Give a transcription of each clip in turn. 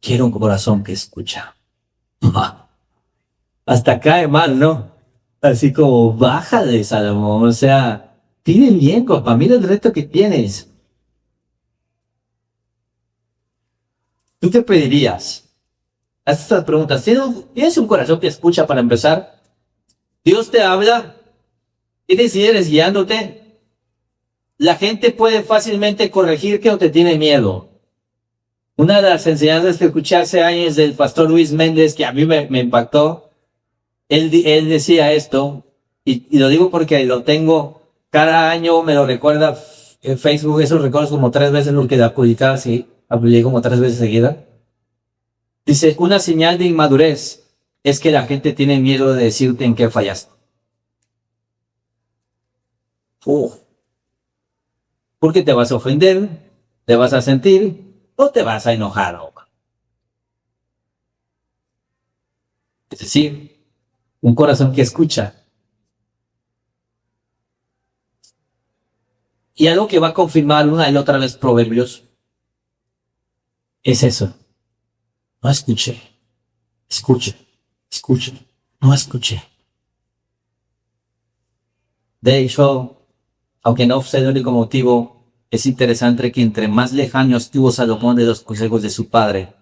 quiero un corazón que escucha. Hasta cae mal, ¿no? Así como, bájale, Salomón, o sea, pide bien, compa, mira el reto que tienes. ¿Tú qué pedirías? Haz estas preguntas. ¿Tienes un corazón que escucha para empezar? Dios te habla, tienes líderes guiándote. La gente puede fácilmente corregir que no te tiene miedo. Una de las enseñanzas que escuché hace años del pastor Luis Méndez, que a mí me impactó, él decía esto, y lo digo porque lo tengo, cada año me lo recuerda en Facebook, esos recuerdos como 3 veces lo que la publicaba, sí, la publiqué como 3 veces seguida. Dice, una señal de inmadurez es que la gente tiene miedo de decirte en qué fallaste. Porque te vas a ofender, te vas a sentir o te vas a enojar. Es decir, un corazón que escucha. Y algo que va a confirmar una y otra vez Proverbios es eso. No escuché, escuche, escuche, no escuché. De hecho, aunque no sea el único motivo, es interesante que entre más lejano estuvo Salomón de los consejos de su padre,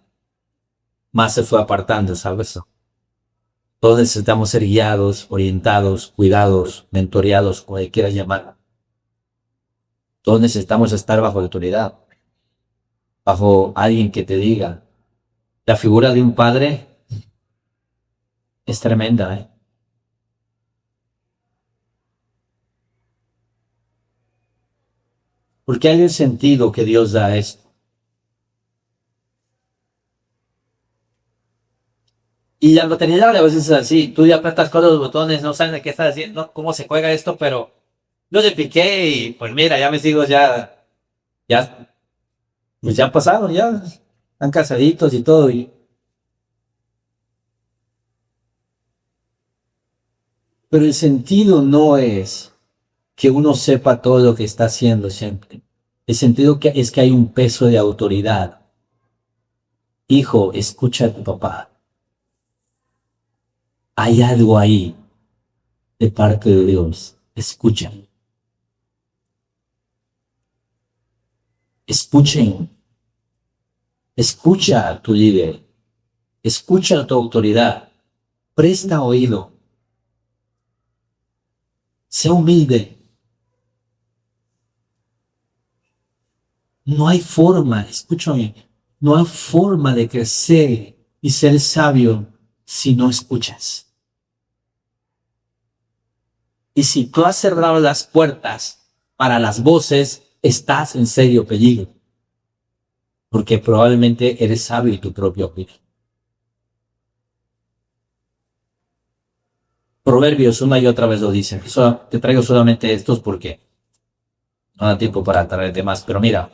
más se fue apartando, ¿sabes? Todos necesitamos ser guiados, orientados, cuidados, mentoreados, como le quieras llamar. Todos necesitamos estar bajo autoridad, bajo alguien que te diga. La figura de un padre es tremenda, ¿eh? Porque hay un sentido que Dios da a esto. Y la maternidad a veces es así. Tú ya apretas con los botones, no sabes de qué estás haciendo, cómo se juega esto, pero yo le piqué y pues mira, ya mis hijos ya, pues ya pasaron, ya están casaditos y todo. Pero el sentido no es que uno sepa todo lo que está haciendo siempre. El sentido es que hay un peso de autoridad. Hijo, escucha a tu papá. Hay algo ahí de parte de Dios. Escucha. Escuchen. Escucha a tu líder. Escucha a tu autoridad. Presta oído. Sé humilde. No hay forma, escúchame, no hay forma de crecer y ser sabio si no escuchas. Y si tú has cerrado las puertas para las voces, estás en serio peligro. Porque probablemente eres sabio y tu propio opinión. Proverbios una y otra vez lo dicen. Te traigo solamente estos porque no da tiempo para traerte más. Pero mira,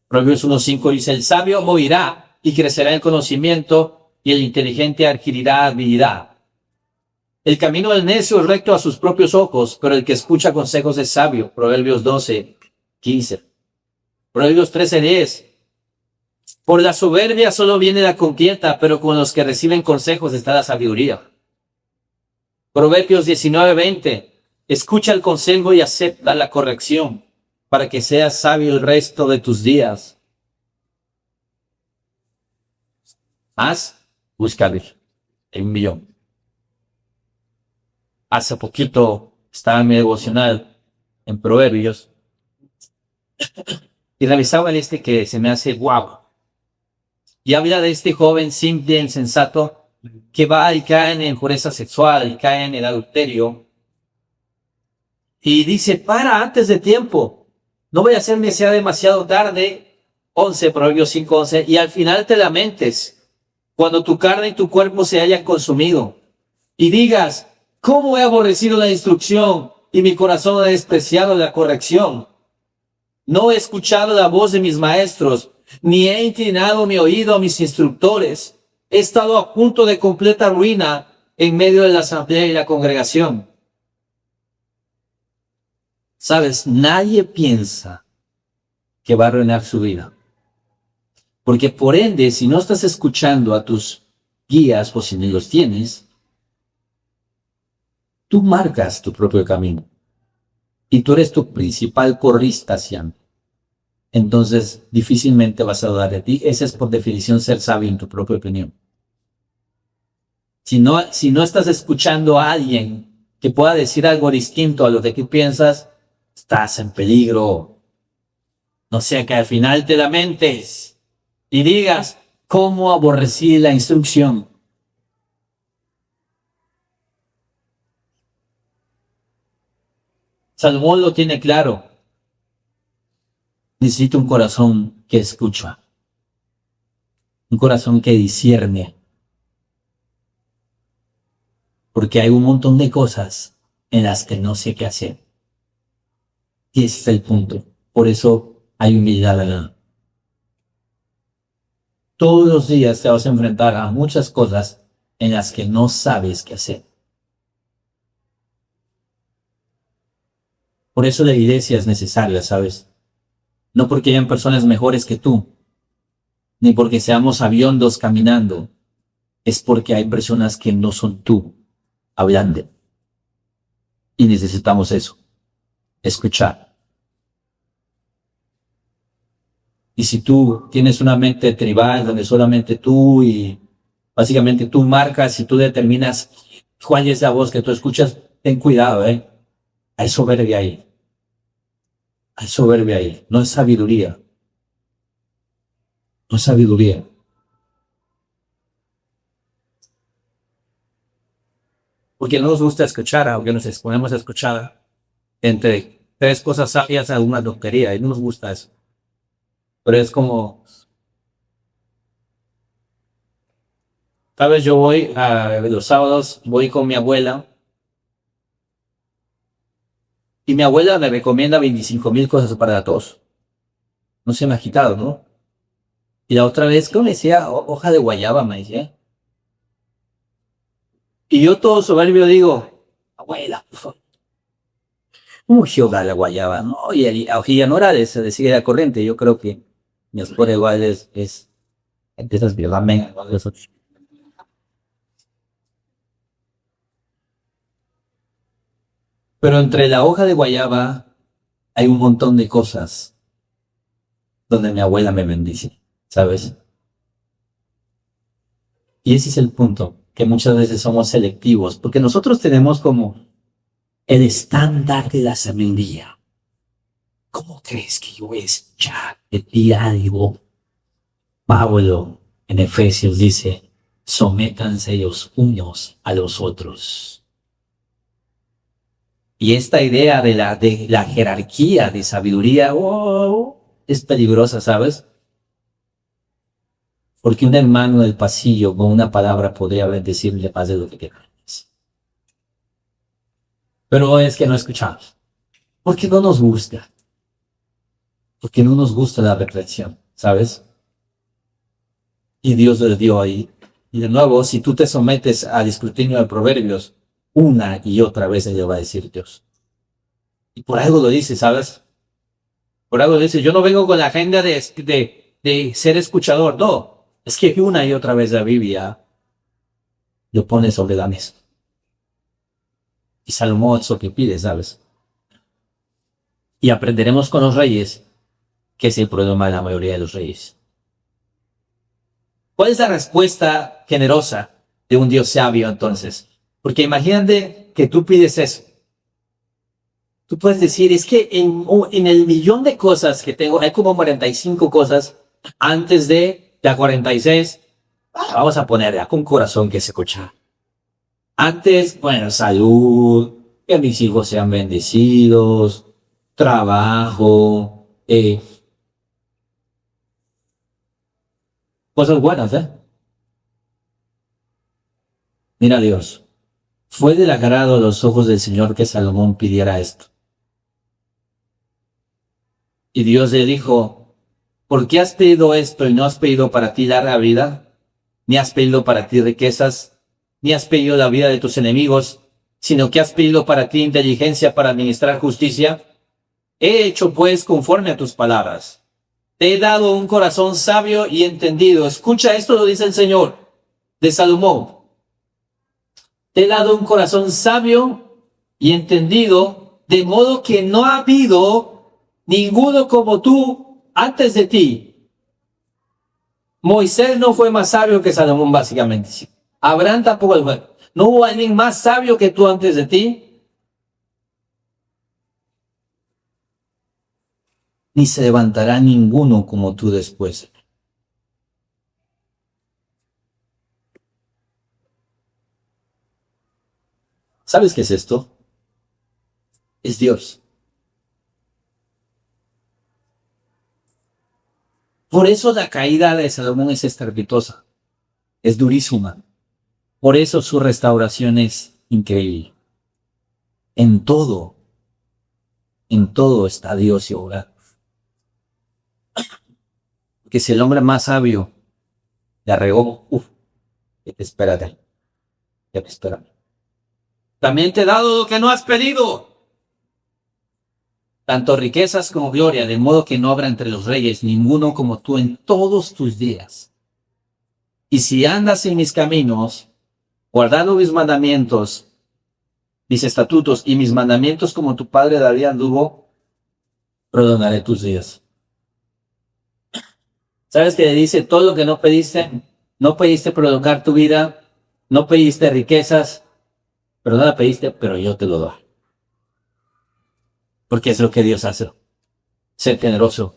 Proverbios 1:5 dice, el sabio morirá y crecerá en conocimiento y el inteligente adquirirá habilidad. El camino del necio es recto a sus propios ojos, pero el que escucha consejos es sabio. Proverbios 12:15. Proverbios 13:10. Por la soberbia solo viene la contienda, pero con los que reciben consejos está la sabiduría. Proverbios 19:20. Escucha el consejo y acepta la corrección, para que seas sabio el resto de tus días. Más, búscale. Hay 1,000,000. Hace poquito estaba en mi devocional en Proverbios y revisaba que se me hace guau. Y habla de este joven simple e insensato que va y cae en impureza sexual y cae en el adulterio. Y dice, para antes de tiempo. No voy a hacerme sea demasiado tarde. 11, Proverbios 5:11. Y al final te lamentes cuando tu carne y tu cuerpo se hayan consumido. Y digas, ¿cómo he aborrecido la instrucción y mi corazón ha despreciado la corrección? No he escuchado la voz de mis maestros, ni he inclinado mi oído a mis instructores. He estado a punto de completa ruina en medio de la asamblea y la congregación. Sabes, nadie piensa que va a arruinar su vida. Porque por ende, si no estás escuchando a tus guías o si ni los tienes, tú marcas tu propio camino y tú eres tu principal corrista siempre. Entonces, difícilmente vas a dudar de ti. Ese es por definición ser sabio en tu propia opinión. Si no estás escuchando a alguien que pueda decir algo distinto a lo de que piensas, estás en peligro. No sea que al final te lamentes y digas, ¿cómo aborrecí la instrucción? Salomón lo tiene claro. Necesito un corazón que escucha, un corazón que discierne, porque hay un montón de cosas en las que no sé qué hacer. Y ese es el punto. Por eso hay humildad al lado. Todos los días te vas a enfrentar a muchas cosas en las que no sabes qué hacer. Por eso la iglesia es necesaria, ¿sabes? No porque hayan personas mejores que tú, ni porque seamos aviondos caminando, es porque hay personas que no son tú hablando. Y necesitamos eso, escuchar. Y si tú tienes una mente tribal donde solamente tú y básicamente tú marcas y tú determinas cuál es la voz que tú escuchas, ten cuidado, ¿eh? Hay soberbia ahí. Hay soberbia ahí. No es sabiduría. No es sabiduría. Porque no nos gusta escuchar, aunque nos exponemos a escuchar entre tres cosas sabias a una tontería, y no nos gusta eso. Pero es como, sabes, yo voy a los sábados, voy con mi abuela, y mi abuela me recomienda 25,000 cosas para la tos. No se me ha quitado, ¿no? Y la otra vez, ¿cómo me decía? Hoja de guayaba, me decía. Y yo todo soberbio digo, abuela, por favor, ¿cómo que hoja de guayaba? No, y la hojilla no era de esa, de sigue la corriente. Yo creo que mi esposa igual es de esas violamen, de esos. Pero entre la hoja de guayaba hay un montón de cosas donde mi abuela me bendice, ¿sabes? Y ese es el punto, que muchas veces somos selectivos, porque nosotros tenemos como el estándar de la sabiduría. ¿Cómo crees que yo es ya de día digo? Pablo en Efesios dice, sométanse los unos a los otros. Y esta idea de la jerarquía de sabiduría, es peligrosa, ¿sabes? Porque un hermano del pasillo con una palabra podría decirle más de lo que queramos. Pero es que no escuchamos. Porque no nos gusta. Porque no nos gusta la reflexión, ¿sabes? Y Dios le dio ahí. Y de nuevo, si tú te sometes al escrutinio de Proverbios, una y otra vez le va a decir Dios. Y por algo lo dice, ¿sabes? Por algo lo dice. Yo no vengo con la agenda de ser escuchador, no. Es que una y otra vez la Biblia lo pone sobre la mesa. Y Salomón es lo que pide, ¿sabes? Y aprenderemos con los reyes, que es el problema de la mayoría de los reyes. ¿Cuál es la respuesta generosa de un Dios sabio entonces? Porque imagínate que tú pides eso. Tú puedes decir, es que en el millón de cosas que tengo, hay como 45 cosas antes de la 46. Vamos a ponerle con corazón que se escucha. Antes, bueno, salud, que mis hijos sean bendecidos, trabajo, cosas buenas, ¿eh? Mira Dios, fue del agrado a los ojos del Señor que Salomón pidiera esto. Y Dios le dijo, ¿por qué has pedido esto y no has pedido para ti larga vida? Ni has pedido para ti riquezas, ni has pedido la vida de tus enemigos, sino que has pedido para ti inteligencia para administrar justicia. He hecho pues conforme a tus palabras. Te he dado un corazón sabio y entendido. Escucha, esto lo dice el Señor de Salomón. Te he dado un corazón sabio y entendido, de modo que no ha habido ninguno como tú antes de ti. Moisés no fue más sabio que Salomón, básicamente. Abraham tampoco fue. ¿No hubo alguien más sabio que tú antes de ti? Ni se levantará ninguno como tú después. ¿Sabes qué es esto? Es Dios. Por eso la caída de Salomón es estrepitosa, es durísima. Por eso su restauración es increíble. En todo está Dios y obra. Que si el hombre más sabio la regó, espérate, espérate. También te he dado lo que no has pedido, tanto riquezas como gloria, de modo que no habrá entre los reyes ninguno como tú en todos tus días. Y si andas en mis caminos, guardando mis mandamientos, mis estatutos y mis mandamientos como tu padre David anduvo, perdonaré tus días. ¿Sabes que le dice todo lo que no pediste? No pediste prolongar tu vida, no pediste riquezas, pero no la pediste, pero yo te lo doy. Porque es lo que Dios hace. Ser generoso.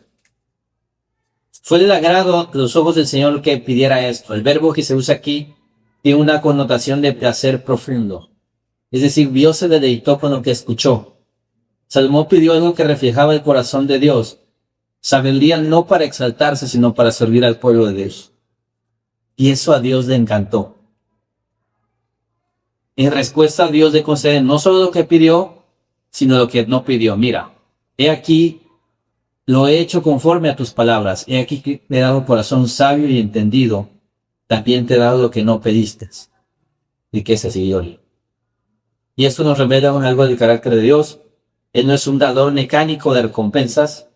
Fue del agrado de los ojos del Señor que pidiera esto. El verbo que se usa aquí tiene una connotación de placer profundo. Es decir, Dios se deleitó con lo que escuchó. Salomón pidió algo que reflejaba el corazón de Dios. Sabiduría no para exaltarse, sino para servir al pueblo de Dios. Y eso a Dios le encantó. En respuesta, Dios le concede no solo lo que pidió, sino lo que no pidió. Mira, he aquí, lo he hecho conforme a tus palabras. He aquí que te he dado un corazón sabio y entendido. También te he dado lo que no pediste. Riquezas y gloria. Y esto nos revela algo del carácter de Dios. Él no es un dador mecánico de recompensas.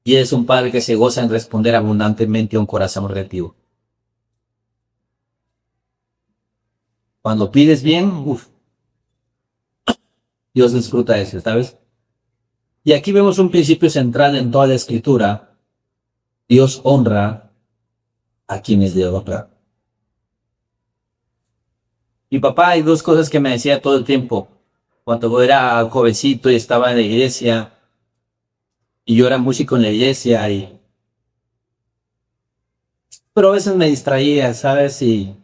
Y es un padre que se goza en responder abundantemente a un corazón reativo. Cuando pides bien, Dios disfruta eso, ¿sabes? Y aquí vemos un principio central en toda la escritura. Dios honra a quienes le honran. Mi papá hay dos cosas que me decía todo el tiempo. Cuando yo era jovencito y estaba en la iglesia, y yo era músico en la iglesia, pero a veces me distraía, ¿sabes? Y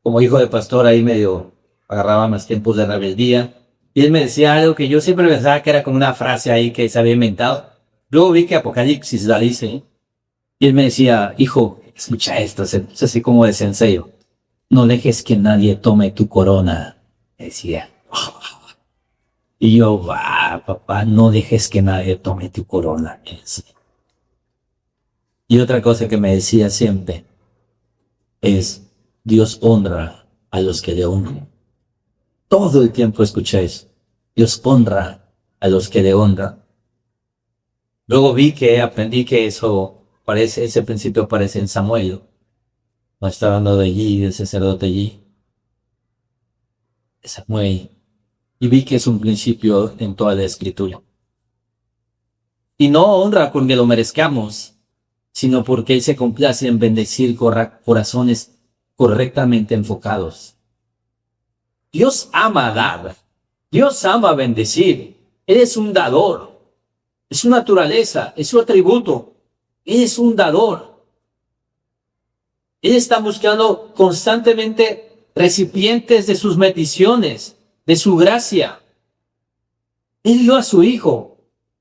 como hijo de pastor ahí medio agarraba más tiempos de rebeldía. Y él me decía algo que yo siempre pensaba que era como una frase ahí que se había inventado. Luego vi que Apocalipsis la dice. Y él me decía, hijo, escucha esto, es así como de sensei. No dejes que nadie tome tu corona, decía. Y yo, papá, no dejes que nadie tome tu corona. Y otra cosa que me decía siempre es, Dios honra a los que le honran. Todo el tiempo escucháis, Dios honra a los que le honran. Luego aprendí que ese principio aparece en Samuel. No está hablando de allí, del sacerdote allí. De Samuel. Y vi que es un principio en toda la escritura. Y no honra porque lo merezcamos, sino porque Él se complace en bendecir corazones correctamente enfocados. Dios ama dar. Dios ama bendecir. Él es un dador. Es su naturaleza, es su atributo. Él es un dador. Él está buscando constantemente recipientes de sus bendiciones, de su gracia. Él dio a su Hijo.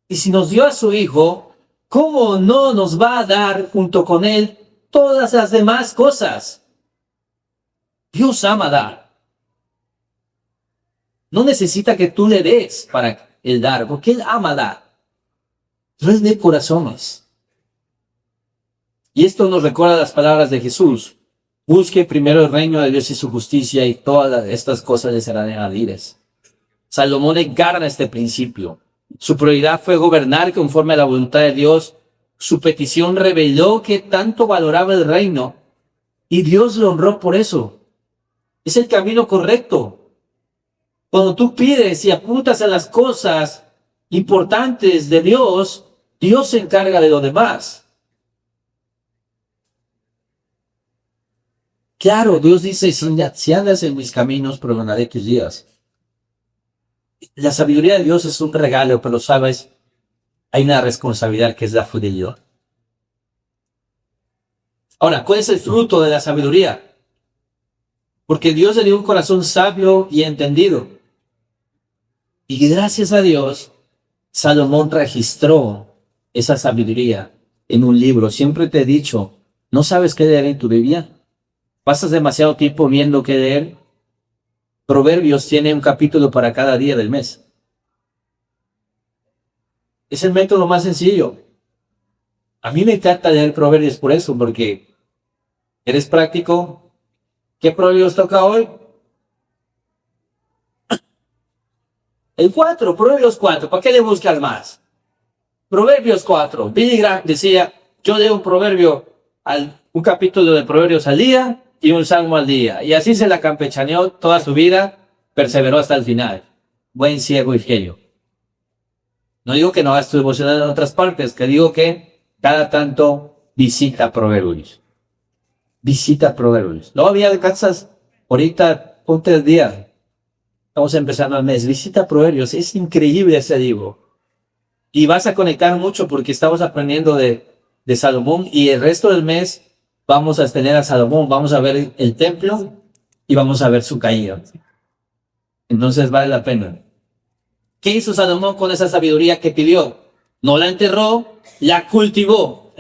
Y si nos dio a su Hijo, ¿cómo no nos va a dar junto con Él todas las demás cosas? Dios ama dar. No necesita que tú le des para Él dar, porque Él ama dar. Pero es de corazones. Y esto nos recuerda las palabras de Jesús. Busque primero el reino de Dios y su justicia y todas estas cosas les serán añadidas. Salomón encarna este principio. Su prioridad fue gobernar conforme a la voluntad de Dios. Su petición reveló que tanto valoraba el reino y Dios lo honró por eso. Es el camino correcto. Cuando tú pides y apuntas a las cosas importantes de Dios, Dios se encarga de lo demás. Claro, Dios dice, si andas en mis caminos, perdonaré tus días. La sabiduría de Dios es un regalo, pero sabes, hay una responsabilidad que es la fidelidad. Ahora, ¿cuál es el fruto de la sabiduría? Porque Dios le dio un corazón sabio y entendido. Y gracias a Dios, Salomón registró esa sabiduría en un libro. Siempre te he dicho, ¿no sabes qué leer en tu Biblia? ¿Pasas demasiado tiempo viendo qué leer? Proverbios tiene un capítulo para cada día del mes. Es el método más sencillo. A mí me encanta leer Proverbios por eso, porque eres práctico. ¿Qué Proverbios toca hoy? El 4, Proverbios 4. ¿Para qué le buscas más? Proverbios 4. Billy Graham decía, yo leo un capítulo de Proverbios al día y un salmo al día. Y así se la campechaneó toda su vida, perseveró hasta el final. Buen ciego y fiel. No digo que no hagas tu devocional en otras partes, que digo que cada tanto visita Proverbios. Visita Proverbios. Luego había alcanzas, ahorita ponte el día. Estamos empezando el mes. Visita Proverbios. Es increíble ese libro. Y vas a conectar mucho porque estamos aprendiendo de Salomón y el resto del mes vamos a tener a Salomón. Vamos a ver el templo y vamos a ver su caída. Entonces vale la pena. ¿Qué hizo Salomón con esa sabiduría que pidió? No la enterró, la cultivó,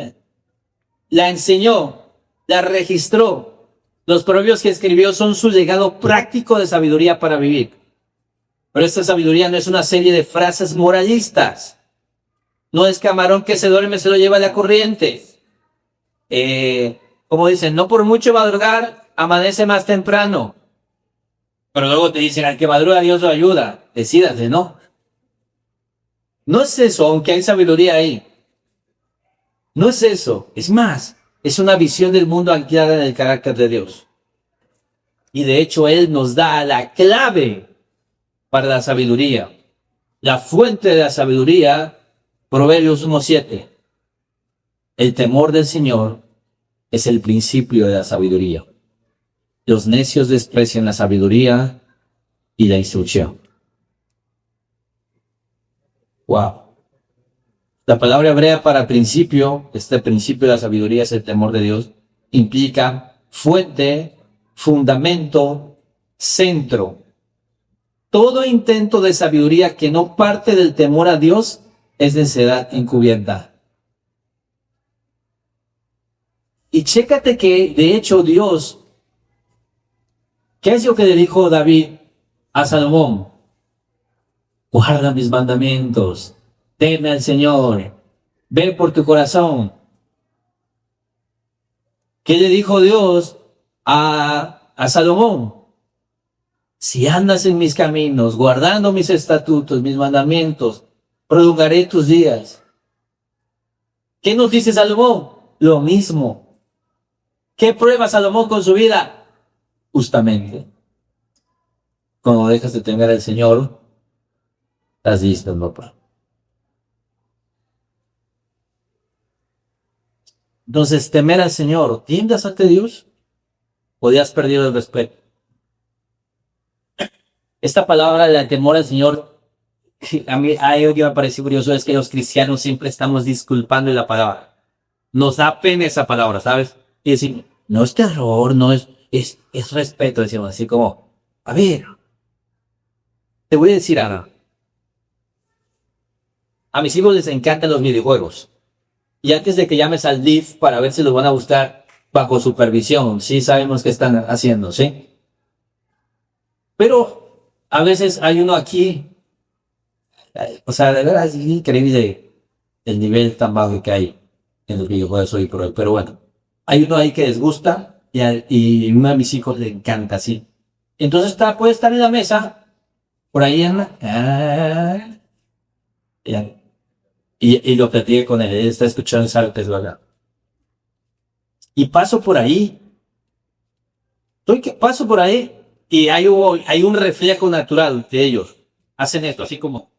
la enseñó, la registró. Los proverbios que escribió son su legado práctico de sabiduría para vivir. Pero esta sabiduría no es una serie de frases moralistas. No es camarón que se duerme, se lo lleva la corriente. Como dicen, no por mucho madrugar, amanece más temprano. Pero luego te dicen, al que madruga Dios lo ayuda. Decídate, ¿no? No es eso, aunque hay sabiduría ahí. No es eso. Es más, es una visión del mundo anclada en el carácter de Dios. Y de hecho, Él nos da la clave para la sabiduría. La fuente de la sabiduría, Proverbios 1:7. El temor del Señor es el principio de la sabiduría. Los necios desprecian la sabiduría y la instrucción. Wow. La palabra hebrea para principio, este principio de la sabiduría es el temor de Dios, implica fuente, fundamento, centro. Todo intento de sabiduría que no parte del temor a Dios es necedad encubierta. Y chécate que, de hecho, Dios, ¿qué es lo que le dijo David a Salomón? Guarda mis mandamientos, teme al Señor, ve por tu corazón. ¿Qué le dijo Dios a Salomón? Si andas en mis caminos, guardando mis estatutos, mis mandamientos, prolongaré tus días. ¿Qué nos dice Salomón? Lo mismo. ¿Qué prueba Salomón con su vida? Justamente, cuando dejas de temer al Señor, las listas, papá. Entonces, temer al Señor, ¿tiendas ante Dios? ¿O ya has perdido el respeto? Esta palabra del temor al Señor, a mí algo que me parece curioso es que los cristianos siempre estamos disculpando la palabra. Nos da pena esa palabra, ¿sabes? Y decir, no es terror, no es respeto, decimos así como, a ver, te voy a decir algo. A mis hijos les encantan los videojuegos. Y antes de que llames al DIF para ver si los van a buscar bajo supervisión, sí sabemos qué están haciendo, ¿sí? Pero a veces hay uno aquí, o sea, de verdad es increíble el nivel tan bajo que hay en los videojuegos hoy por hoy. Pero bueno, hay uno ahí que les gusta y uno de mis hijos le encanta, ¿sí? Entonces puede estar en la mesa, por ahí en la... Ya. Y lo platiqué con él. Él está escuchando y sabe que es verdad. Y paso por ahí. Paso por ahí y hay un reflejo natural de ellos. Hacen esto, así como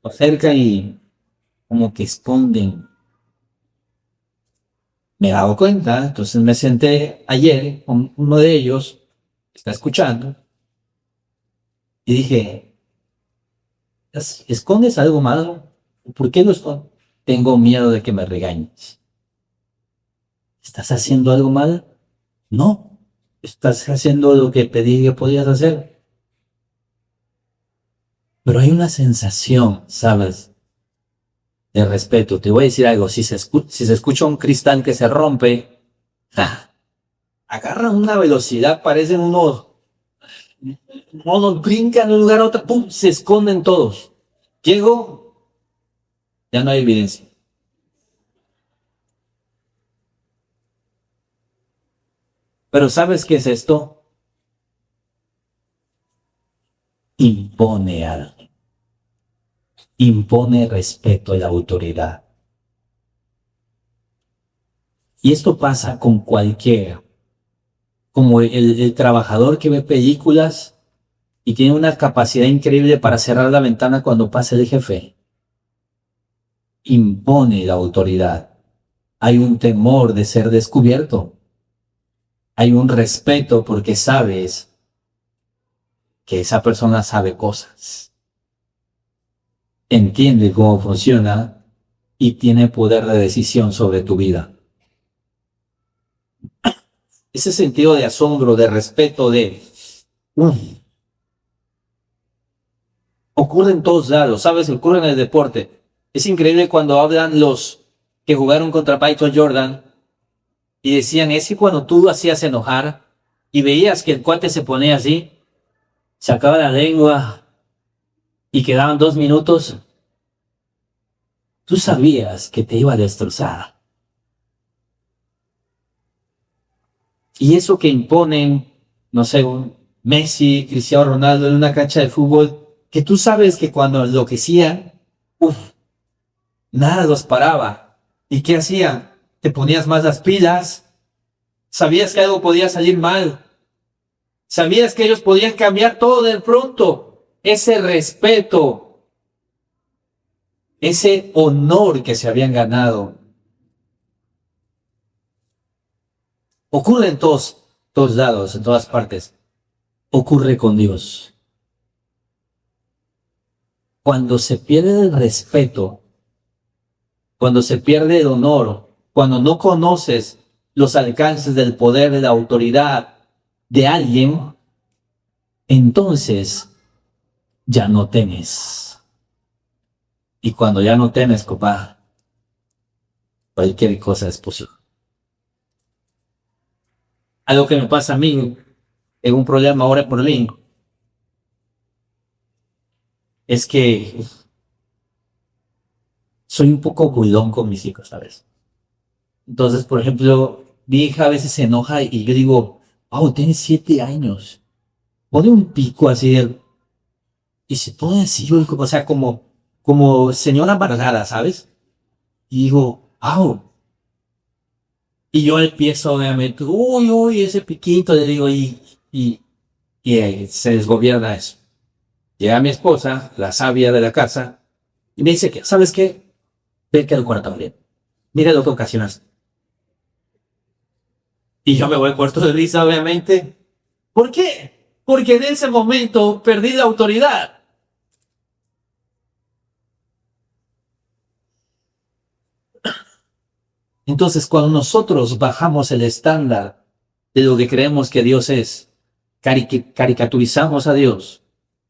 lo acercan y como que esconden. Me he dado cuenta, entonces me senté ayer con uno de ellos, está escuchando, y dije, ¿escondes algo malo? ¿Por qué lo escondes? Tengo miedo de que me regañes. ¿Estás haciendo algo mal? No. Estás haciendo lo que pedí que podías hacer. Pero hay una sensación, ¿sabes? De respeto. Te voy a decir algo. Si se escucha un cristal que se rompe, agarran una velocidad, parecen unos brincan de un lugar a otro, ¡pum! Se esconden todos. Llego, ya no hay evidencia. Pero ¿sabes qué es esto? Impone algo. Impone respeto a la autoridad. Y esto pasa con cualquiera. Como el trabajador que ve películas y tiene una capacidad increíble para cerrar la ventana cuando pasa el jefe. Impone la autoridad. Hay un temor de ser descubierto. Hay un respeto porque sabes que esa persona sabe cosas, entiende cómo funciona y tiene poder de decisión sobre tu vida. Ese sentido de asombro, de respeto, ocurre en todos lados, ¿sabes? Ocurre en el deporte. Es increíble cuando hablan los que jugaron contra Michael Jordan y decían, es que cuando tú lo hacías enojar y veías que el cuate se ponía así, sacaba la lengua y quedaban 2 minutos, tú sabías que te iba a destrozar. Y eso que imponen, no sé, un Messi, Cristiano Ronaldo en una cancha de fútbol, que tú sabes que cuando enloquecían, nada los paraba. ¿Y qué hacían? Te ponías más las pilas, sabías que algo podía salir mal, sabías que ellos podían cambiar todo de pronto. Ese respeto, ese honor que se habían ganado, ocurre en todos lados, en todas partes. Ocurre con Dios. Cuando se pierde el respeto, cuando se pierde el honor, cuando no conoces los alcances del poder, de la autoridad de alguien, entonces ya no temes. Y cuando ya no temes, compa, cualquier cosa es posible. Algo que me pasa a mí, en un problema ahora por mí, es que soy un poco culón con mis hijos, ¿sabes? Entonces, por ejemplo, mi hija a veces se enoja y yo digo, oh, tienes 7 años. Pone un pico así y se pone así, o sea, como señora amargada, ¿sabes? Y digo, wow. Y yo empiezo, obviamente, uy, uy, ese piquito, le digo, y, se desgobierna eso. Llega mi esposa, la sabia de la casa, y me dice que, ¿sabes qué? Ve que el cuarto también. Mira lo que ocasionas. Y yo me voy muerto de risa, obviamente. ¿Por qué? Porque en ese momento perdí la autoridad. Entonces, cuando nosotros bajamos el estándar de lo que creemos que Dios es, caricaturizamos a Dios,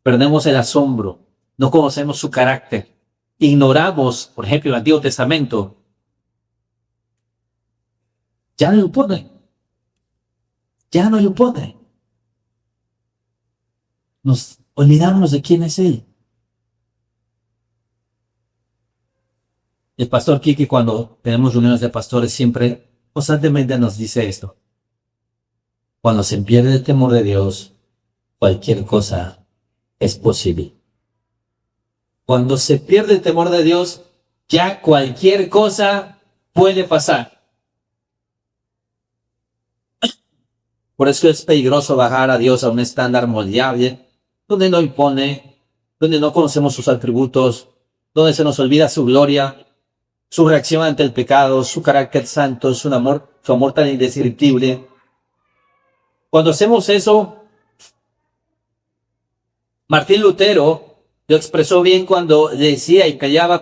perdemos el asombro, no conocemos su carácter, ignoramos, por ejemplo, el Antiguo Testamento, ya no lo pone, ya no lo pone. Nos olvidamos de quién es Él. El pastor Kiki, cuando tenemos reuniones de pastores, siempre constantemente nos dice esto. Cuando se pierde el temor de Dios, cualquier cosa es posible. Cuando se pierde el temor de Dios, ya cualquier cosa puede pasar. Por eso es peligroso bajar a Dios a un estándar moldeable, donde no impone, donde no conocemos sus atributos, donde se nos olvida su gloria, su reacción ante el pecado, su carácter santo, su amor tan indescriptible. Cuando hacemos eso, Martín Lutero lo expresó bien cuando decía y callaba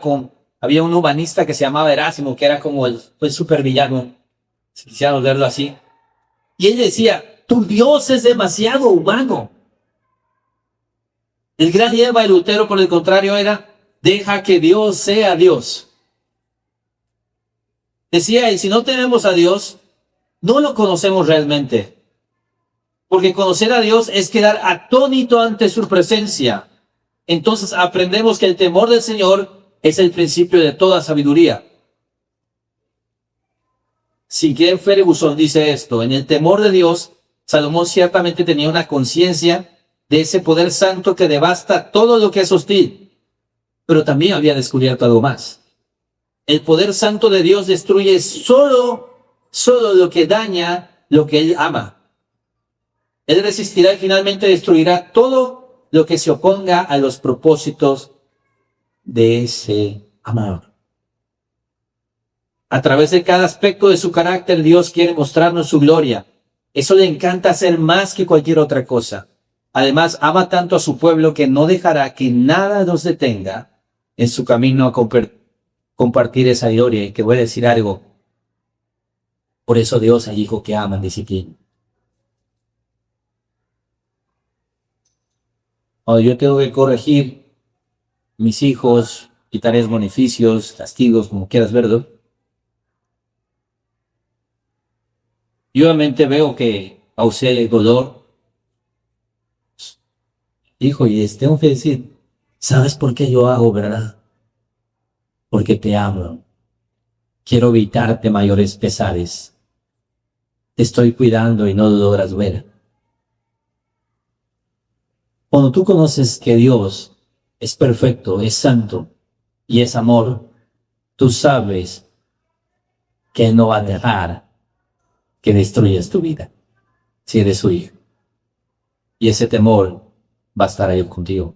había un humanista que se llamaba Erasmo, que era como el supervillano, si quisiéramos verlo así. Y él decía, tu Dios es demasiado humano. El gran lema de Lutero, por el contrario, era, deja que Dios sea Dios. Decía él, si no tenemos a Dios, no lo conocemos realmente. Porque conocer a Dios es quedar atónito ante su presencia. Entonces aprendemos que el temor del Señor es el principio de toda sabiduría. Sinclair Ferguson dice esto, en el temor de Dios, Salomón ciertamente tenía una conciencia de ese poder santo que devasta todo lo que es hostil, pero también había descubierto algo más. El poder santo de Dios destruye solo lo que daña lo que Él ama. Él resistirá y finalmente destruirá todo lo que se oponga a los propósitos de ese amor. A través de cada aspecto de su carácter, Dios quiere mostrarnos su gloria. Eso le encanta hacer más que cualquier otra cosa. Además, ama tanto a su pueblo que no dejará que nada nos detenga en su camino a compartir esa gloria. Y que voy a decir algo. Por eso Dios hay hijos que aman disciplina. Cuando yo tengo que corregir mis hijos, quitarles beneficios, castigos, como quieras verlo, yo obviamente veo que causé el dolor. Hijo, y tengo que decir, ¿sabes por qué yo hago, verdad? Porque te amo. Quiero evitarte mayores pesares. Te estoy cuidando y no lo logras ver. Cuando tú conoces que Dios es perfecto, es santo y es amor, tú sabes que Él no va a dejar que destruyas tu vida si eres su hijo. Y ese temor va a estar ahí contigo.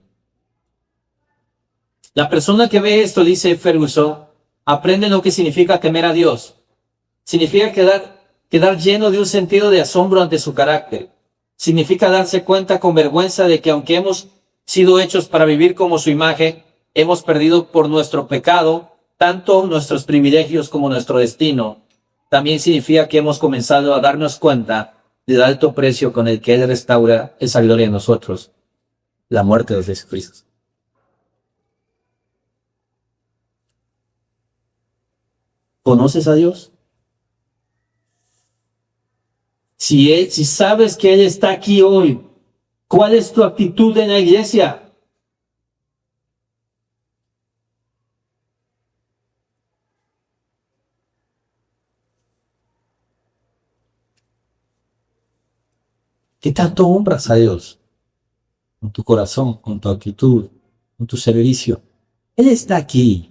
La persona que ve esto, dice Ferguson, aprende lo que significa temer a Dios. Significa quedar lleno de un sentido de asombro ante su carácter. Significa darse cuenta con vergüenza de que aunque hemos sido hechos para vivir como su imagen, hemos perdido por nuestro pecado tanto nuestros privilegios como nuestro destino. También significa que hemos comenzado a darnos cuenta del alto precio con el que Él restaura esa gloria en nosotros, la muerte de Jesucristo. ¿Conoces a Dios? Si sabes que Él está aquí hoy, ¿cuál es tu actitud en la iglesia? ¿Qué tanto honras a Dios? Con tu corazón, con tu actitud, con tu servicio. Él está aquí.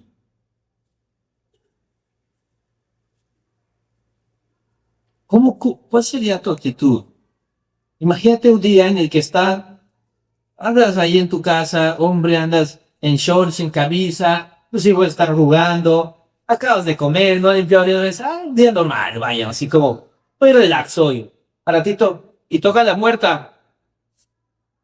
¿Cuál sería tu actitud? Imagínate un día en el que andas ahí en tu casa, hombre, andas en shorts, en camisa, tus hijos están jugando, acabas de comer, no has limpiado ni una vez, un día normal, vaya, así como, muy relax hoy, a ratito, y toca la puerta,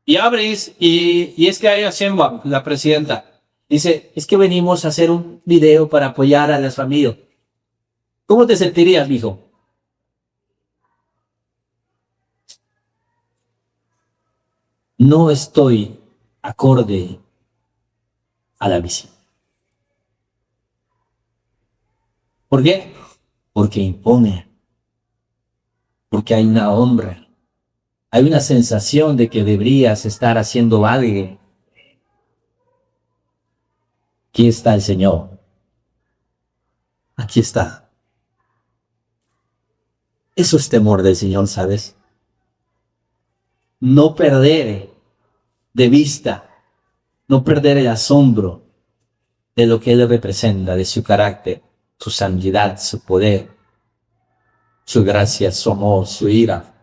y abres, y es que hay Sheinbaum, la presidenta, dice, es que venimos a hacer un video para apoyar a las familias. ¿Cómo te sentirías, mijo? No estoy acorde a la visión. ¿Por qué? Porque impone. Porque hay una honra. Hay una sensación de que deberías estar haciendo algo. Aquí está el Señor. Aquí está. Eso es temor del Señor, ¿sabes? No perder de vista, no perder el asombro de lo que Él representa, de su carácter, su santidad, su poder, su gracia, su amor, su ira,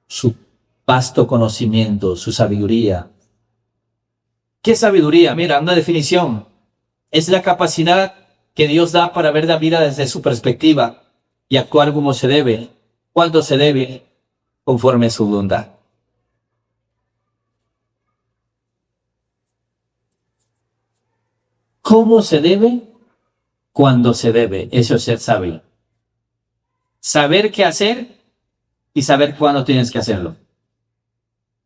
su vasto conocimiento, su sabiduría. ¿Qué sabiduría? Mira, una definición. Es la capacidad que Dios da para ver la vida desde su perspectiva y actuar como se debe, cuando se debe, conforme a su voluntad. ¿Cómo se debe? Cuando se debe. Eso es ser sabio. Saber qué hacer y saber cuándo tienes que hacerlo.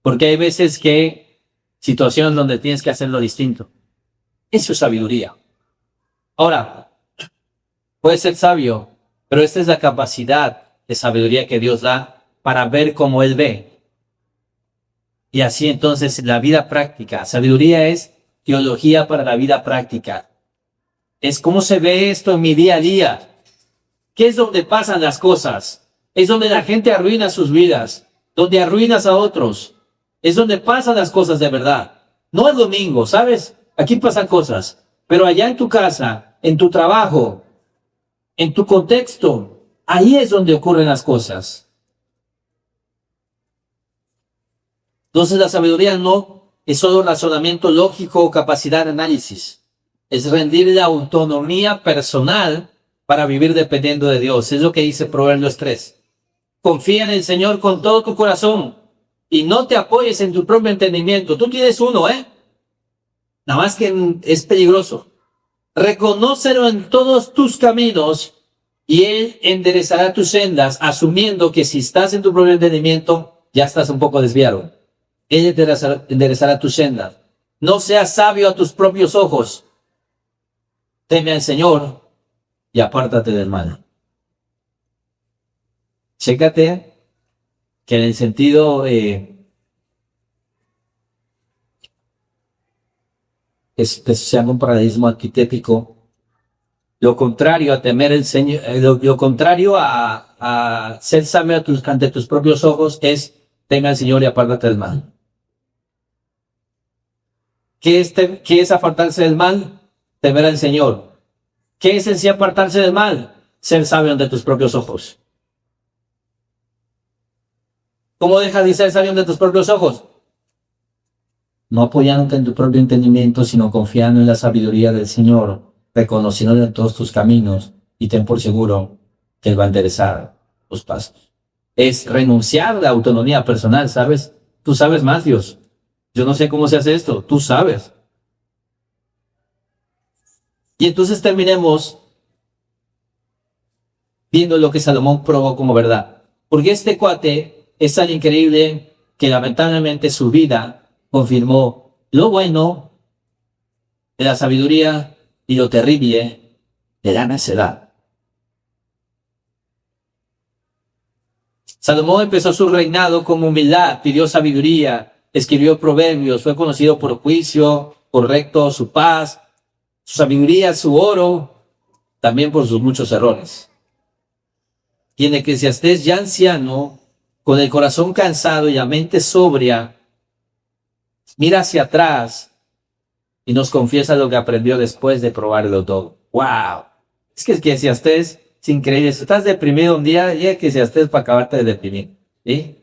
Porque hay veces que situaciones donde tienes que hacerlo distinto. Eso es sabiduría. Ahora, puedes ser sabio, pero esta es la capacidad de sabiduría que Dios da para ver cómo Él ve. Y así entonces la vida práctica. Sabiduría es teología para la vida práctica. Es cómo se ve esto en mi día a día. ¿Qué es donde pasan las cosas? Es donde la gente arruina sus vidas, donde arruinas a otros. Es donde pasan las cosas de verdad. No el domingo, ¿sabes? Aquí pasan cosas. Pero allá en tu casa, en tu trabajo, en tu contexto, ahí es donde ocurren las cosas. Entonces la sabiduría no es solo razonamiento lógico o capacidad de análisis. Es rendir la autonomía personal para vivir dependiendo de Dios. Es lo que dice Proverbios 3. Confía en el Señor con todo tu corazón y no te apoyes en tu propio entendimiento. Tú tienes uno, nada más que es peligroso. Reconócelo en todos tus caminos y Él enderezará tus sendas, asumiendo que si estás en tu propio entendimiento, ya estás un poco desviado. Él enderezará tus sendas. No seas sabio a tus propios ojos. Teme al Señor y apártate del mal. Chécate que en el sentido se haga un paralelismo arquetípico, lo contrario a temer el Señor, lo contrario a ser sabio ante tus propios ojos es teme al Señor y apártate del mal. ¿Qué es apartarse del mal? Temer al Señor. ¿Qué es en sí apartarse del mal? Ser sabio ante tus propios ojos. ¿Cómo dejas de ser sabio ante tus propios ojos? No apoyándote en tu propio entendimiento, sino confiando en la sabiduría del Señor, reconociéndole en todos tus caminos, y ten por seguro que Él va a enderezar tus pasos. Es renunciar a la autonomía personal, ¿sabes? Tú sabes más, Dios. Yo no sé cómo se hace esto, tú sabes. Y entonces terminemos viendo lo que Salomón probó como verdad. Porque este cuate es tan increíble que lamentablemente su vida confirmó lo bueno de la sabiduría y lo terrible de la necedad. Salomón empezó su reinado con humildad, pidió sabiduría, escribió proverbios, fue conocido por juicio, correcto, su paz, su sabiduría, su oro, también por sus muchos errores. Y en Eclesiastés, ya anciano, con el corazón cansado y la mente sobria, mira hacia atrás y nos confiesa lo que aprendió después de probarlo todo. ¡Wow! Es que Eclesiastés es increíble. Si estás deprimido un día, ya Eclesiastés para acabarte de deprimir. ¿Sí?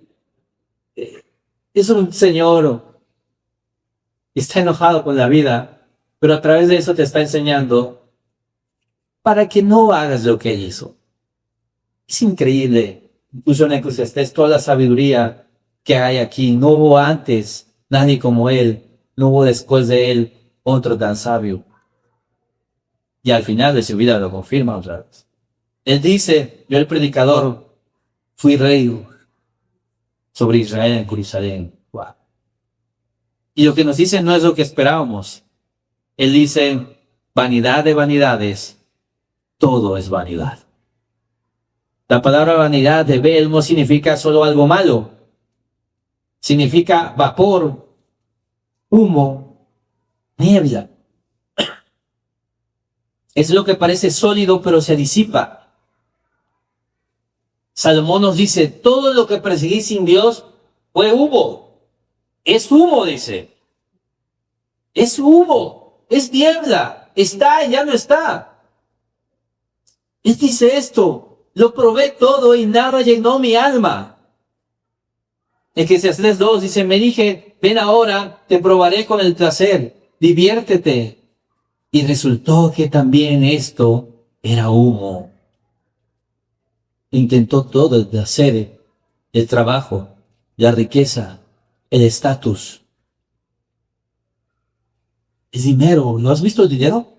Es un señor que está enojado con la vida, pero a través de eso te está enseñando para que no hagas lo que él hizo. Es increíble. Incluso en Eclesiastés toda la sabiduría que hay aquí. No hubo antes nadie como él. No hubo después de él otro tan sabio. Y al final de su vida lo confirma otra vez. Él dice, yo el predicador fui rey sobre Israel en Jerusalén. Wow. Y lo que nos dice no es lo que esperábamos. Él dice, vanidad de vanidades, todo es vanidad. La palabra vanidad de Bel no significa solo algo malo. Significa vapor, humo, niebla. Es lo que parece sólido pero se disipa. Salomón nos dice, todo lo que perseguí sin Dios fue humo. Es humo, dice. Es humo. es niebla, está y ya no está. Él dice esto, lo probé todo y nada llenó mi alma. Eclesiastés 2 dice, me dije, ven ahora, te probaré con el placer, diviértete. Y resultó que también esto era humo. Intentó todo el placer, el trabajo, la riqueza, el estatus. Es dinero. ¿No has visto el dinero?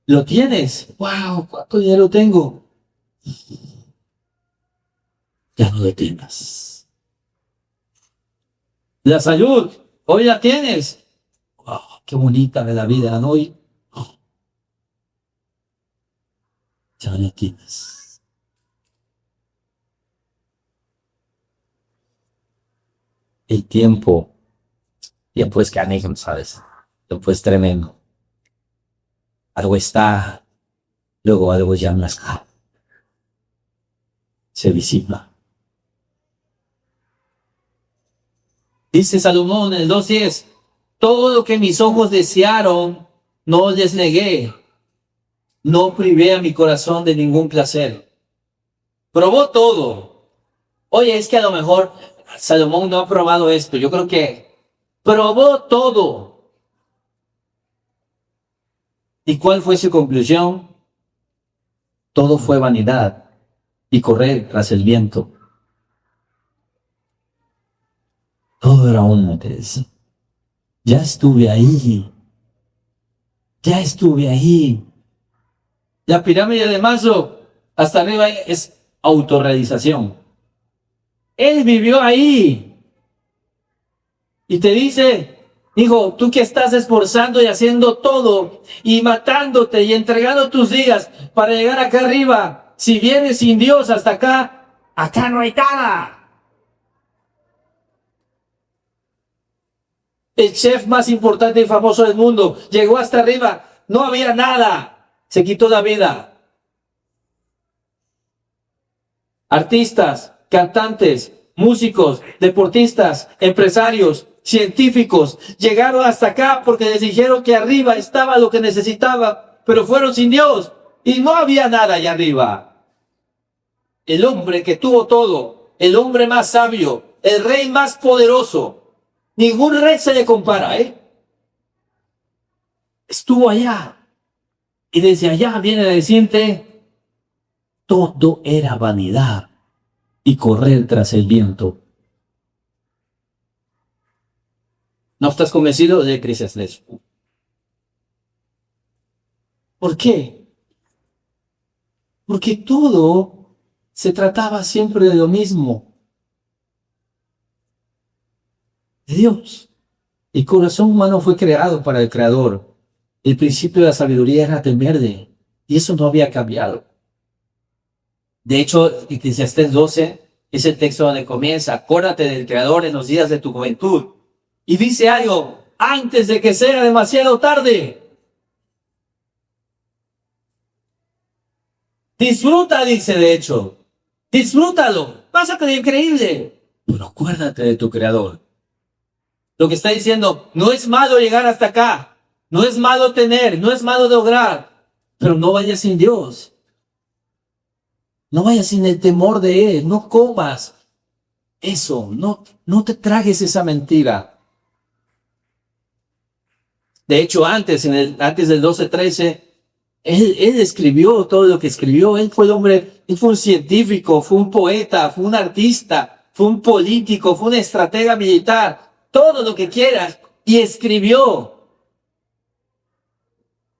Lo tienes. ¡Wow! ¿Cuánto dinero tengo? Ya no lo tengas. La salud. Hoy la tienes. ¡Wow! ¡Qué bonita de la vida, ¿no? Hoy ya no la tienes. El tiempo. Ya pues que anejan, ¿sabes? Tiempo es tremendo. Algo está, luego algo ya no está. Se visible. Dice Salomón en el 2:10, todo lo que mis ojos desearon, no les negué, no privé a mi corazón de ningún placer. Probó todo. Oye, es que a lo mejor Salomón no ha probado esto. Yo creo que probó todo. ¿Y cuál fue su conclusión? Todo fue vanidad y correr tras el viento. Todo era humo, te decía. Ya estuve ahí. Ya estuve ahí. La pirámide de Maslow, hasta arriba es autorrealización. Él vivió ahí. Y te dice, hijo, tú que estás esforzando y haciendo todo, y matándote y entregando tus días para llegar acá arriba, si vienes sin Dios hasta acá, acá no hay nada. El chef más importante y famoso del mundo llegó hasta arriba, no había nada, se quitó la vida. Artistas, cantantes, músicos, deportistas, empresarios, científicos, llegaron hasta acá porque les dijeron que arriba estaba lo que necesitaba, pero fueron sin Dios y no había nada allá arriba. El hombre que tuvo todo, el hombre más sabio, el rey más poderoso, ningún rey se le compara, estuvo allá. Y desde allá viene a decirte, todo era vanidad y correr tras el viento. ¿No estás convencido de Eclesiastés? ¿Por qué? Porque todo se trataba siempre de lo mismo. De Dios. El corazón humano fue creado para el Creador. El principio de la sabiduría era temerle. Y eso no había cambiado. De hecho, Eclesiastés 12 es el texto donde comienza, acuérdate del Creador en los días de tu juventud. Y dice algo, antes de que sea demasiado tarde. Disfruta, dice de hecho. Disfrútalo. Vas a creer increíble. Pero acuérdate de tu Creador. Lo que está diciendo, no es malo llegar hasta acá. No es malo tener, no es malo lograr. Pero no vayas sin Dios. No vayas sin el temor de Él. No comas eso. No te tragues esa mentira. De hecho, antes del 12:13, él escribió todo lo que escribió. Él fue el hombre, él fue un científico, fue un poeta, fue un artista, fue un político, fue un estratega militar, todo lo que quieras. Y escribió.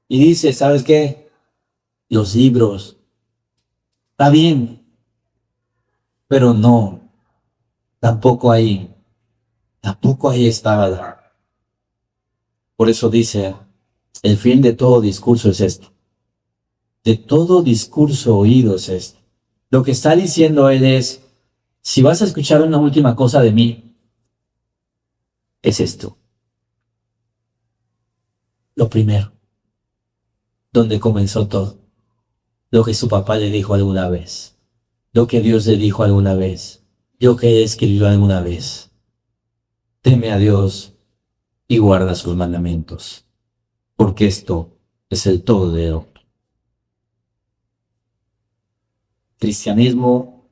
Y dice, ¿sabes qué? Los libros. Está bien. Pero no. Tampoco ahí estaba. Por eso dice, el fin de todo discurso es esto. De todo discurso oído es esto. Lo que está diciendo él es, si vas a escuchar una última cosa de mí, es esto. Lo primero, donde comenzó todo. Lo que su papá le dijo alguna vez. Lo que Dios le dijo alguna vez. Lo que él escribió alguna vez. Teme a Dios y guarda sus mandamientos. porque esto es el todo de hombre. Cristianismo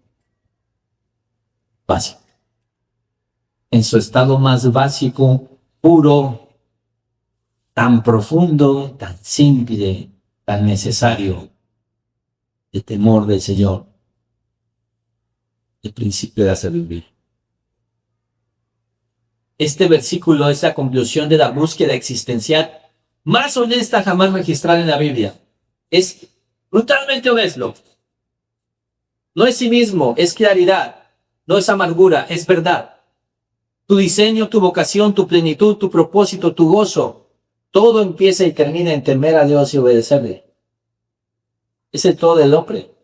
básico. En su estado más básico, puro, tan profundo, tan simple, tan necesario, el temor del Señor, el principio de la sabiduría. Este versículo es la conclusión de la búsqueda existencial más honesta jamás registrada en la Biblia. Es brutalmente honesto. No es cinismo, es claridad. No es amargura, es verdad. Tu diseño, tu vocación, tu plenitud, tu propósito, tu gozo, todo empieza y termina en temer a Dios y obedecerle. Es el todo del hombre.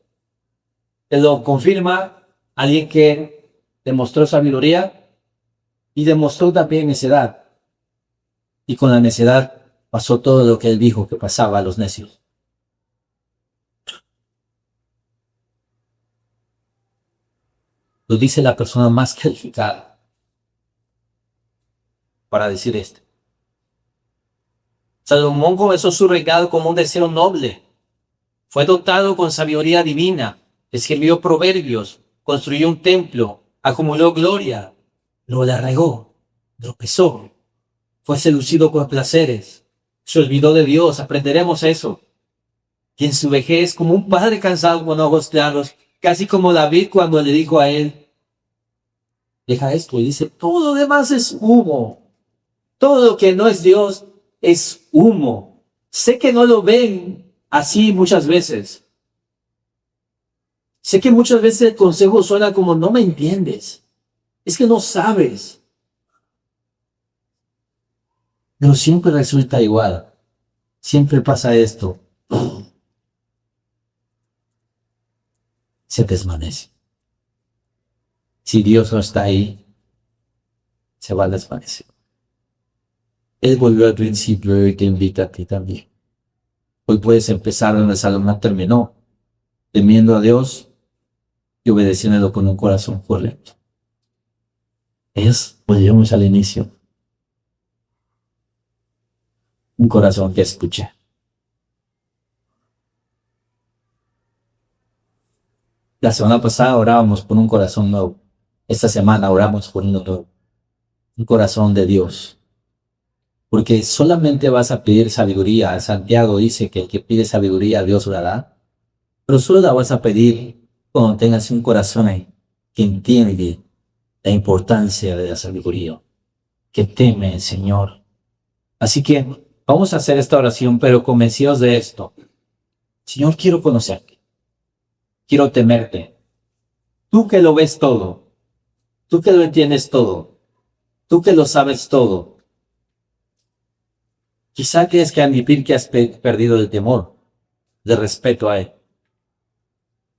Te lo confirma alguien que demostró sabiduría y demostró también necedad. Y con la necedad pasó todo lo que él dijo que pasaba a los necios. Lo dice la persona más calificada para decir esto. Salomón comenzó su reinado como un deseo noble. Fue dotado con sabiduría divina, escribió proverbios, construyó un templo, acumuló gloria, lo la regó, tropezó, fue seducido con placeres, se olvidó de Dios, aprenderemos eso. Y en su vejez, como un padre cansado con ojos claros, casi como David cuando le dijo a él, deja esto, y dice, todo lo demás es humo, todo lo que no es Dios es humo. Sé que no lo ven así muchas veces. Sé que muchas veces el consejo suena como, no me entiendes, es que no sabes. Pero siempre resulta igual, siempre pasa esto. Se desvanece. Si Dios no está ahí, se va a desvanecer. Él volvió al principio y te invita a ti también. Hoy puedes empezar donde Salomón terminó, temiendo a Dios y obedeciéndolo con un corazón correcto. Volvemos al inicio. Un corazón que escuche. La semana pasada orábamos por un corazón nuevo. Esta semana oramos por uno nuevo. Un corazón de Dios. Porque solamente vas a pedir sabiduría. Santiago dice que el que pide sabiduría, Dios la da. Pero solo la vas a pedir cuando tengas un corazón ahí que entiende la importancia de la sabiduría, que teme al Señor. Así que vamos a hacer esta oración, pero convencidos de esto. Señor, quiero conocerte. Quiero temerte. Tú que lo ves todo. Tú que lo entiendes todo. Tú que lo sabes todo. Quizá tienes que admitir que has perdido el temor, de respeto a Él.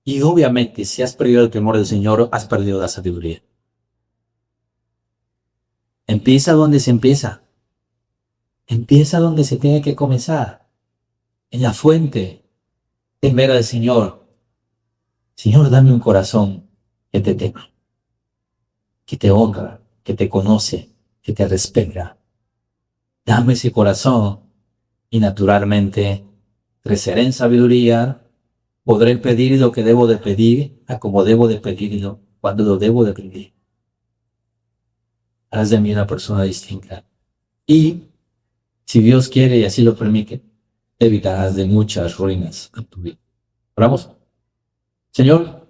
Y obviamente, si has perdido el temor del Señor, has perdido la sabiduría. Empieza donde se empieza. Empieza donde se tiene que comenzar. En la fuente. Temer al Señor. Señor, dame un corazón que te tema, que te honra, que te conoce, que te respeta. Dame ese corazón y naturalmente creceré en sabiduría. Podré pedir lo que debo de pedir, a como debo de pedirlo, cuando lo debo de pedir. Haz de mí una persona distinta. Y, si Dios quiere y así lo permite, evitarás de muchas ruinas en tu vida. Oramos. Señor,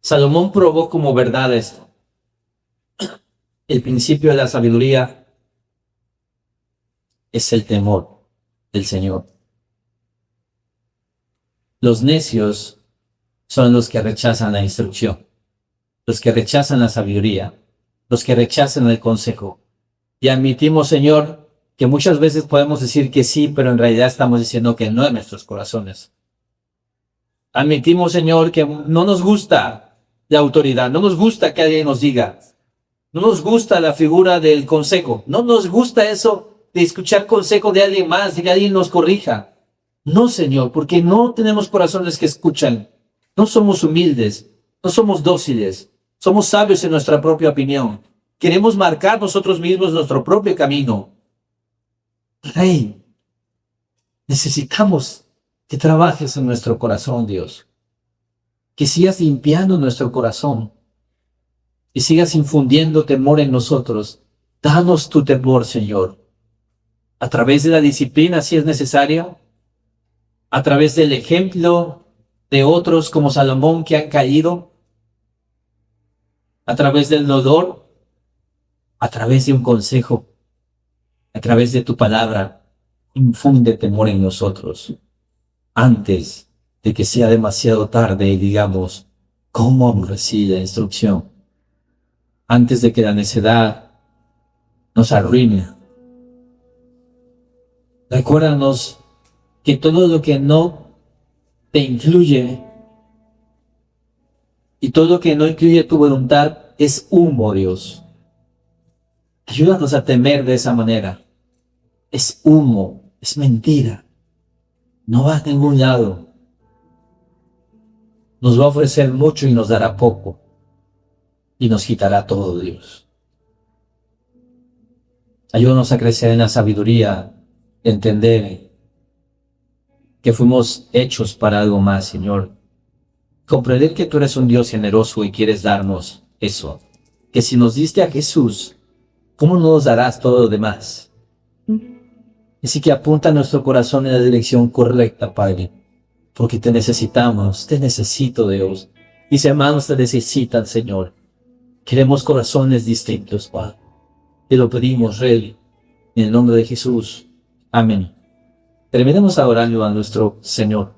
Salomón probó como verdad esto. El principio de la sabiduría es el temor del Señor. Los necios son los que rechazan la instrucción, los que rechazan la sabiduría, los que rechazan el consejo. Y admitimos, Señor, que muchas veces podemos decir que sí, pero en realidad estamos diciendo que no en nuestros corazones. Admitimos, Señor, que no nos gusta la autoridad, no nos gusta que alguien nos diga, no nos gusta la figura del consejo, no nos gusta eso de escuchar consejo de alguien más, de que alguien nos corrija. No, Señor, porque no tenemos corazones que escuchan, no somos humildes, no somos dóciles, somos sabios en nuestra propia opinión. Queremos marcar nosotros mismos nuestro propio camino. Rey, necesitamos que trabajes en nuestro corazón, Dios. Que sigas limpiando nuestro corazón y sigas infundiendo temor en nosotros. Danos tu temor, Señor, a través de la disciplina si es necesaria, a través del ejemplo de otros como Salomón que han caído, a través del dolor, a través de un consejo, a través de tu palabra. Infunde temor en nosotros antes de que sea demasiado tarde y digamos, ¿cómo aborrecí la instrucción? Antes de que la necedad nos arruine. Recuérdanos que todo lo que no te incluye y todo lo que no incluye tu voluntad es humo, Dios. Ayúdanos a temer de esa manera. Es humo, es mentira. No va a ningún lado. Nos va a ofrecer mucho y nos dará poco. Y nos quitará todo, Dios. Ayúdanos a crecer en la sabiduría, entender que fuimos hechos para algo más, Señor. Comprender que tú eres un Dios generoso y quieres darnos eso. Que si nos diste a Jesús, ¿cómo no nos darás todo lo demás? Así que apunta nuestro corazón en la dirección correcta, Padre. Porque te necesitamos, te necesito, Dios. Mis hermanos te necesitan, Señor. Queremos corazones distintos, Padre. Te lo pedimos, Rey, en el nombre de Jesús. Amén. Terminemos adorando a nuestro Señor.